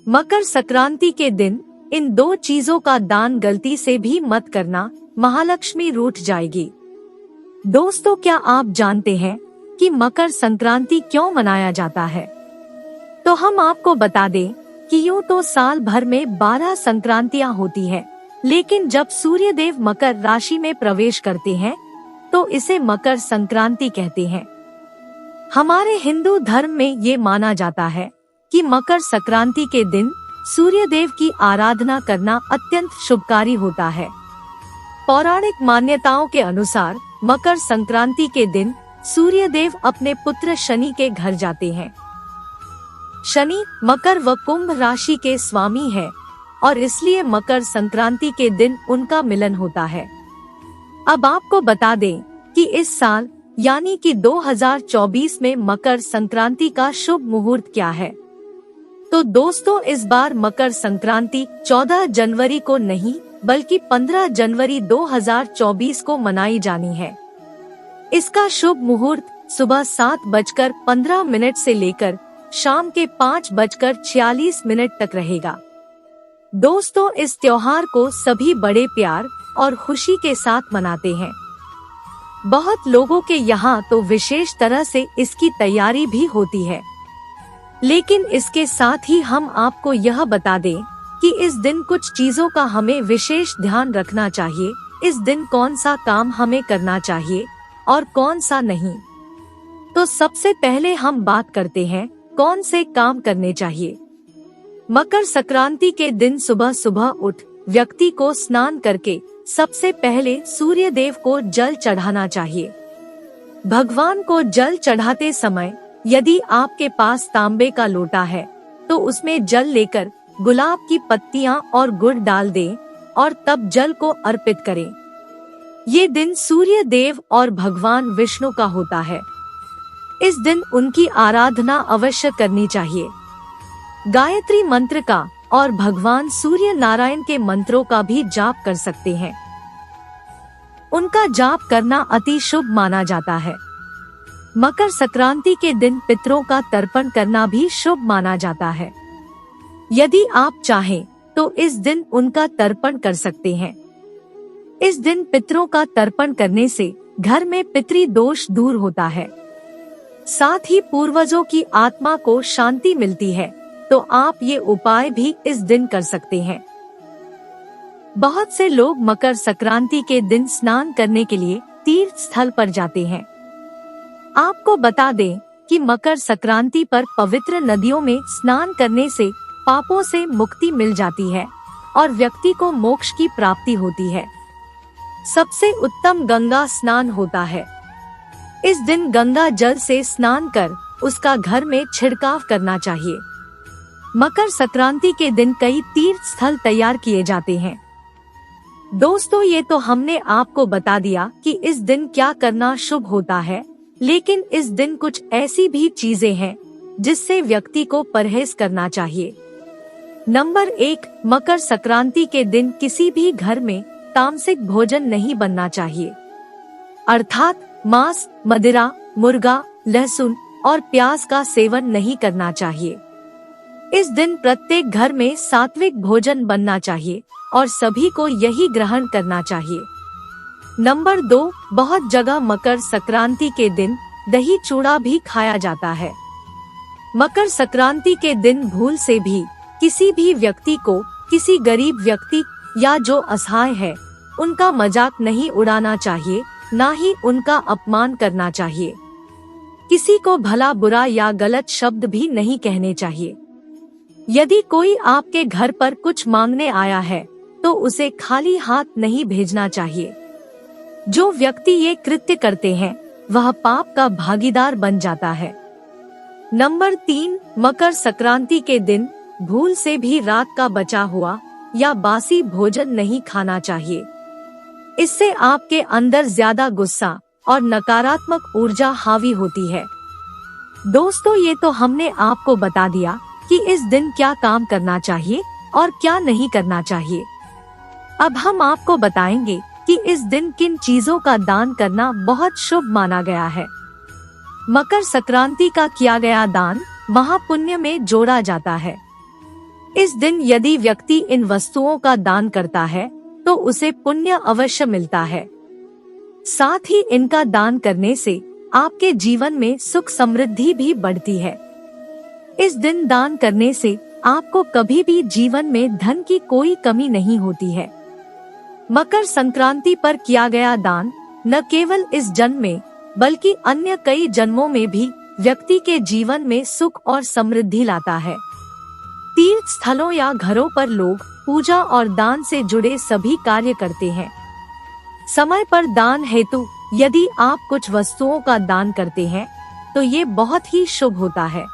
मकर संक्रांति के दिन इन 2 चीजों का दान गलती से भी मत करना, महालक्ष्मी रूठ जाएगी। दोस्तों, क्या आप जानते हैं कि मकर संक्रांति क्यों मनाया जाता है? तो हम आपको बता दें कि यूँ तो साल भर में 12 संक्रांतियां होती है, लेकिन जब सूर्यदेव मकर राशि में प्रवेश करते हैं तो इसे मकर संक्रांति कहते हैं। हमारे हिंदू धर्म में ये माना जाता है कि मकर संक्रांति के दिन सूर्यदेव की आराधना करना अत्यंत शुभकारी होता है। पौराणिक मान्यताओं के अनुसार मकर संक्रांति के दिन सूर्यदेव अपने पुत्र शनि के घर जाते हैं। शनि मकर व कुंभ राशि के स्वामी है और इसलिए मकर संक्रांति के दिन उनका मिलन होता है। अब आपको बता दें कि इस साल यानी कि 2024 में मकर संक्रांति का शुभ मुहूर्त क्या है। तो दोस्तों, इस बार मकर संक्रांति 14 जनवरी को नहीं बल्कि 15 जनवरी 2024 को मनाई जानी है। इसका शुभ मुहूर्त सुबह 7:15 से लेकर शाम के 5:46 तक रहेगा। दोस्तों, इस त्योहार को सभी बड़े प्यार और खुशी के साथ मनाते हैं। बहुत लोगों के यहाँ तो विशेष तरह से इसकी तैयारी भी होती है। लेकिन इसके साथ ही हम आपको यह बता दें कि इस दिन कुछ चीजों का हमें विशेष ध्यान रखना चाहिए। इस दिन कौन सा काम हमें करना चाहिए और कौन सा नहीं। तो सबसे पहले हम बात करते हैं कौन से काम करने चाहिए। मकर संक्रांति के दिन सुबह सुबह उठ व्यक्ति को स्नान करके सबसे पहले सूर्यदेव को जल चढ़ाना चाहिए। भगवान को जल चढ़ाते समय यदि आपके पास तांबे का लोटा है तो उसमें जल लेकर गुलाब की पत्तियां और गुड़ डाल दें और तब जल को अर्पित करें। ये दिन सूर्य देव और भगवान विष्णु का होता है। इस दिन उनकी आराधना अवश्य करनी चाहिए। गायत्री मंत्र का और भगवान सूर्य नारायण के मंत्रों का भी जाप कर सकते हैं। उनका जाप करना अति शुभ माना जाता है। मकर संक्रांति के दिन पितरों का तर्पण करना भी शुभ माना जाता है। यदि आप चाहें तो इस दिन उनका तर्पण कर सकते हैं। इस दिन पितरों का तर्पण करने से घर में पितृ दोष दूर होता है, साथ ही पूर्वजों की आत्मा को शांति मिलती है। तो आप ये उपाय भी इस दिन कर सकते हैं। बहुत से लोग मकर संक्रांति के दिन स्नान करने के लिए तीर्थ स्थल पर जाते हैं। आपको बता दें कि मकर संक्रांति पर पवित्र नदियों में स्नान करने से पापों से मुक्ति मिल जाती है और व्यक्ति को मोक्ष की प्राप्ति होती है। सबसे उत्तम गंगा स्नान होता है। इस दिन गंगा जल से स्नान कर उसका घर में छिड़काव करना चाहिए। मकर संक्रांति के दिन कई तीर्थ स्थल तैयार किए जाते हैं। दोस्तों, ये तो हमने आपको बता दिया कि इस दिन क्या करना शुभ होता है, लेकिन इस दिन कुछ ऐसी भी चीजें हैं जिससे व्यक्ति को परहेज करना चाहिए। नंबर 1, मकर संक्रांति के दिन किसी भी घर में तामसिक भोजन नहीं बनना चाहिए, अर्थात मांस, मदिरा, मुर्गा, लहसुन और प्याज का सेवन नहीं करना चाहिए। इस दिन प्रत्येक घर में सात्विक भोजन बनना चाहिए और सभी को यही ग्रहण करना चाहिए। नंबर 2, बहुत जगह मकर संक्रांति के दिन दही चूड़ा भी खाया जाता है। मकर संक्रांति के दिन भूल से भी किसी भी व्यक्ति को, किसी गरीब व्यक्ति या जो असहाय है, उनका मजाक नहीं उड़ाना चाहिए, ना ही उनका अपमान करना चाहिए। किसी को भला बुरा या गलत शब्द भी नहीं कहने चाहिए। यदि कोई आपके घर पर कुछ मांगने आया है तो उसे खाली हाथ नहीं भेजना चाहिए। जो व्यक्ति ये कृत्य करते हैं वह पाप का भागीदार बन जाता है। नंबर 3, मकर संक्रांति के दिन भूल से भी रात का बचा हुआ या बासी भोजन नहीं खाना चाहिए। इससे आपके अंदर ज्यादा गुस्सा और नकारात्मक ऊर्जा हावी होती है। दोस्तों, ये तो हमने आपको बता दिया कि इस दिन क्या काम करना चाहिए और क्या नहीं करना चाहिए। अब हम आपको बताएंगे कि इस दिन किन चीजों का दान करना बहुत शुभ माना गया है। मकर संक्रांति का किया गया दान महापुण्य में जोड़ा जाता है। इस दिन यदि व्यक्ति इन वस्तुओं का दान करता है तो उसे पुण्य अवश्य मिलता है। साथ ही इनका दान करने से आपके जीवन में सुख समृद्धि भी बढ़ती है। इस दिन दान करने से आपको कभी भी जीवन में धन की कोई कमी नहीं होती है। मकर संक्रांति पर किया गया दान न केवल इस जन्म में बल्कि अन्य कई जन्मों में भी व्यक्ति के जीवन में सुख और समृद्धि लाता है। तीर्थ स्थलों या घरों पर लोग पूजा और दान से जुड़े सभी कार्य करते हैं। समय पर दान हेतु यदि आप कुछ वस्तुओं का दान करते हैं तो ये बहुत ही शुभ होता है।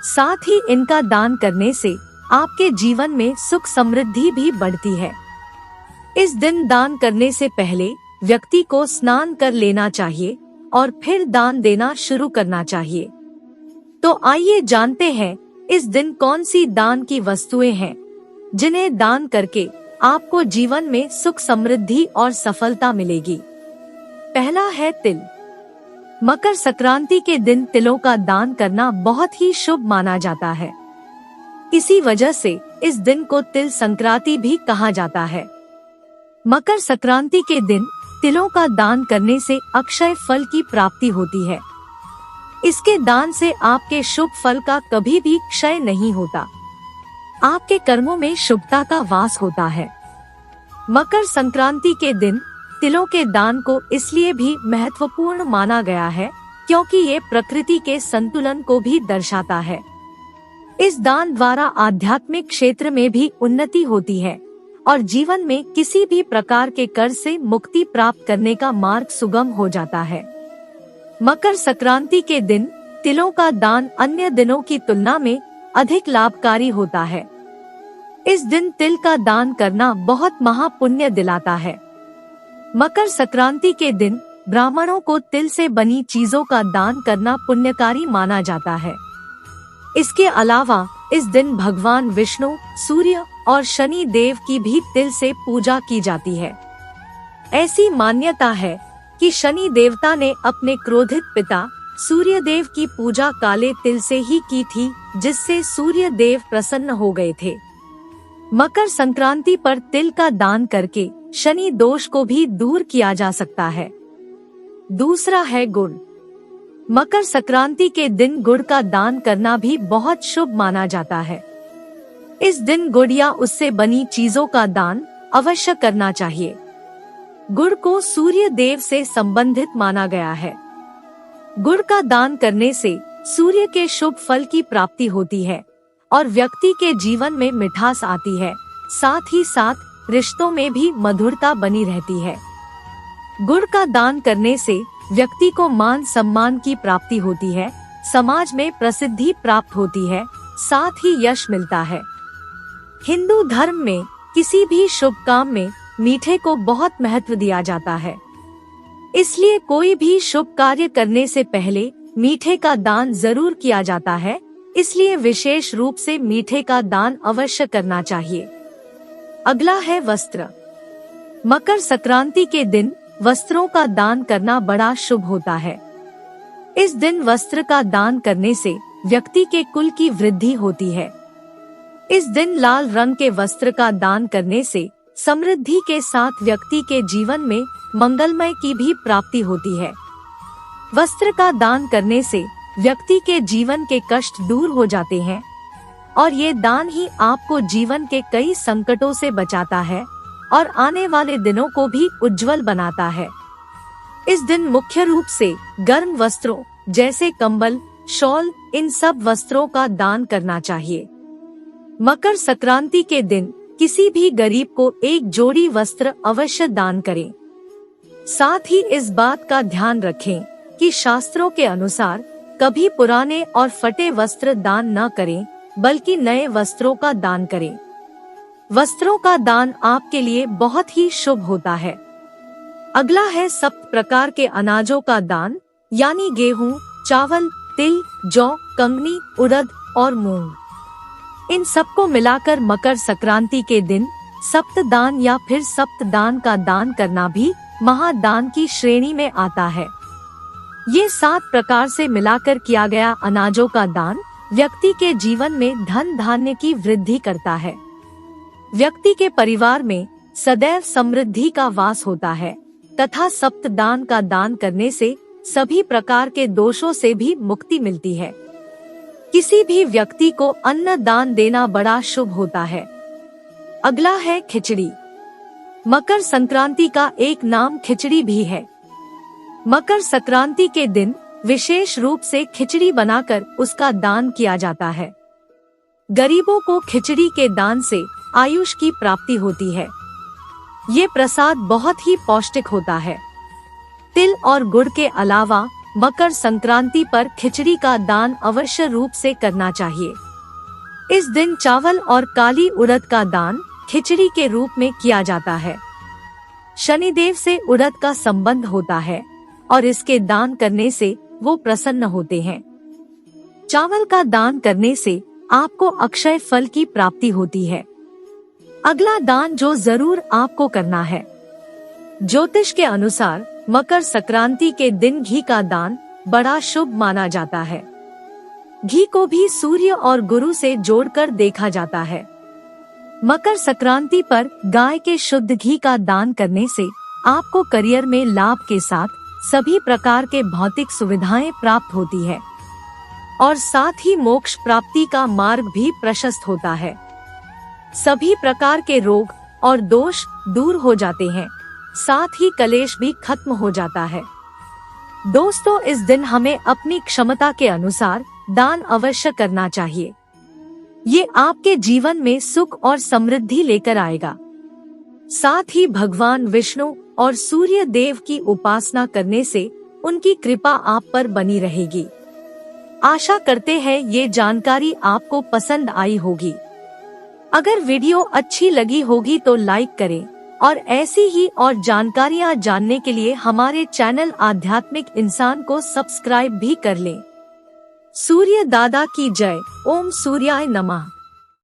साथ ही इनका दान करने से आपके जीवन में सुख समृद्धि भी बढ़ती है। इस दिन दान करने से पहले व्यक्ति को स्नान कर लेना चाहिए और फिर दान देना शुरू करना चाहिए। तो आइए जानते हैं इस दिन कौन सी दान की वस्तुएं हैं जिन्हें दान करके आपको जीवन में सुख समृद्धि और सफलता मिलेगी। पहला है तिल। मकर संक्रांति के दिन तिलों का दान करना बहुत ही शुभ माना जाता है। इसी वजह से इस दिन को तिल संक्रांति भी कहा जाता है। मकर संक्रांति के दिन तिलों का दान करने से अक्षय फल की प्राप्ति होती है। इसके दान से आपके शुभ फल का कभी भी क्षय नहीं होता। आपके कर्मों में शुभता का वास होता है। मकर संक्रांति के दिन तिलों के दान को इसलिए भी महत्वपूर्ण माना गया है क्योंकि ये प्रकृति के संतुलन को भी दर्शाता है। इस दान द्वारा आध्यात्मिक क्षेत्र में भी उन्नति होती है और जीवन में किसी भी प्रकार के कर्ज से मुक्ति प्राप्त करने का मार्ग सुगम हो जाता है। मकर संक्रांति के दिन तिलों का दान अन्य दिनों की तुलना में अधिक लाभकारी होता है। इस दिन तिल का दान करना बहुत महापुण्य दिलाता है। मकर संक्रांति के दिन ब्राह्मणों को तिल से बनी चीजों का दान करना पुण्यकारी माना जाता है। इसके अलावा इस दिन भगवान विष्णु, सूर्य और शनि देव की भी तिल से पूजा की जाती है। ऐसी मान्यता है कि शनि देवता ने अपने क्रोधित पिता सूर्य देव की पूजा काले तिल से ही की थी, जिससे सूर्य देव प्रसन्न हो गए थे। मकर संक्रांति पर तिल का दान करके शनि दोष को भी दूर किया जा सकता है। दूसरा है गुड़। मकर संक्रांति के दिन गुड़ का दान करना भी बहुत शुभ माना जाता है। इस दिन गुड़ या उससे बनी चीजों का दान अवश्य करना चाहिए। गुड़ को सूर्य देव से संबंधित माना गया है। गुड़ का दान करने से सूर्य के शुभ फल की प्राप्ति होती है और व्यक्ति के जीवन में मिठास आती है। साथ ही साथ रिश्तों में भी मधुरता बनी रहती है। गुड़ का दान करने से व्यक्ति को मान सम्मान की प्राप्ति होती है, समाज में प्रसिद्धि प्राप्त होती है, साथ ही यश मिलता है। हिंदू धर्म में किसी भी शुभ काम में मीठे को बहुत महत्व दिया जाता है। इसलिए कोई भी शुभ कार्य करने से पहले मीठे का दान जरूर किया जाता है। इसलिए विशेष रूप से मीठे का दान अवश्य करना चाहिए। अगला है वस्त्र। मकर संक्रांति के दिन वस्त्रों का दान करना बड़ा शुभ होता है। इस दिन वस्त्र का दान करने से व्यक्ति के कुल की वृद्धि होती है। इस दिन लाल रंग के वस्त्र का दान करने से समृद्धि के साथ व्यक्ति के जीवन में मंगलमय की भी प्राप्ति होती है। वस्त्र का दान करने से व्यक्ति के जीवन के कष्ट दूर हो जाते हैं और ये दान ही आपको जीवन के कई संकटों से बचाता है और आने वाले दिनों को भी उज्जवल बनाता है। इस दिन मुख्य रूप से गर्म वस्त्रों जैसे कंबल, शॉल, इन सब वस्त्रों का दान करना चाहिए। मकर संक्रांति के दिन किसी भी गरीब को एक जोड़ी वस्त्र अवश्य दान करें। साथ ही इस बात का ध्यान रखें कि शास्त्रों के अनुसार कभी पुराने और फटे वस्त्र दान न करें, बल्कि नए वस्त्रों का दान करें। वस्त्रों का दान आपके लिए बहुत ही शुभ होता है। अगला है 7 प्रकार के अनाजों का दान, यानी गेहूं, चावल, तिल, जौ, कंगनी, उड़द और मूंग। इन सबको मिलाकर मकर संक्रांति के दिन सप्तदान या फिर सप्तदान का दान करना भी महादान की श्रेणी में आता है। ये 7 प्रकार से मिलाकर किया गया अनाजों का दान व्यक्ति के जीवन में धन धान्य की वृद्धि करता है। व्यक्ति के परिवार में सदैव समृद्धि का वास होता है तथा सप्त दान का दान करने से सभी प्रकार के दोषों से भी मुक्ति मिलती है। किसी भी व्यक्ति को अन्न दान देना बड़ा शुभ होता है। अगला है खिचड़ी। मकर संक्रांति का एक नाम खिचड़ी भी है। मकर संक्रांति के दिन विशेष रूप से खिचड़ी बनाकर उसका दान किया जाता है। गरीबों को खिचड़ी के दान से आयुष की प्राप्ति होती है। ये प्रसाद बहुत ही पौष्टिक होता है। तिल और गुड़ के अलावा मकर संक्रांति पर खिचड़ी का दान अवश्य रूप से करना चाहिए। इस दिन चावल और काली उड़द का दान खिचड़ी के रूप में किया जाता है। शनिदेव से उड़द का संबंध होता है और इसके दान करने से वो प्रसन्न होते हैं। चावल का दान करने से आपको अक्षय फल की प्राप्ति होती है। अगला दान जो जरूर आपको करना है। ज्योतिष के अनुसार मकर संक्रांति के दिन घी का दान बड़ा शुभ माना जाता है। घी को भी सूर्य और गुरु से जोड़कर देखा जाता है। मकर संक्रांति पर गाय के शुद्ध घी का दान करने से आपको करियर में लाभ के साथ सभी प्रकार के भौतिक सुविधाएं प्राप्त होती है और साथ ही मोक्ष प्राप्ति का मार्ग भी प्रशस्त होता है। सभी प्रकार के रोग और दोष दूर हो जाते हैं, साथ ही कलेश भी खत्म हो जाता है। दोस्तों, इस दिन हमें अपनी क्षमता के अनुसार दान अवश्य करना चाहिए। ये आपके जीवन में सुख और समृद्धि लेकर आएगा। साथ ही भगवान विष्णु और सूर्य देव की उपासना करने से उनकी कृपा आप पर बनी रहेगी। आशा करते हैं ये जानकारी आपको पसंद आई होगी। अगर वीडियो अच्छी लगी होगी तो लाइक करें और ऐसी ही और जानकारियाँ जानने के लिए हमारे चैनल आध्यात्मिक इंसान को सब्सक्राइब भी कर लें। सूर्य दादा की जय। ओम सूर्याय नमः।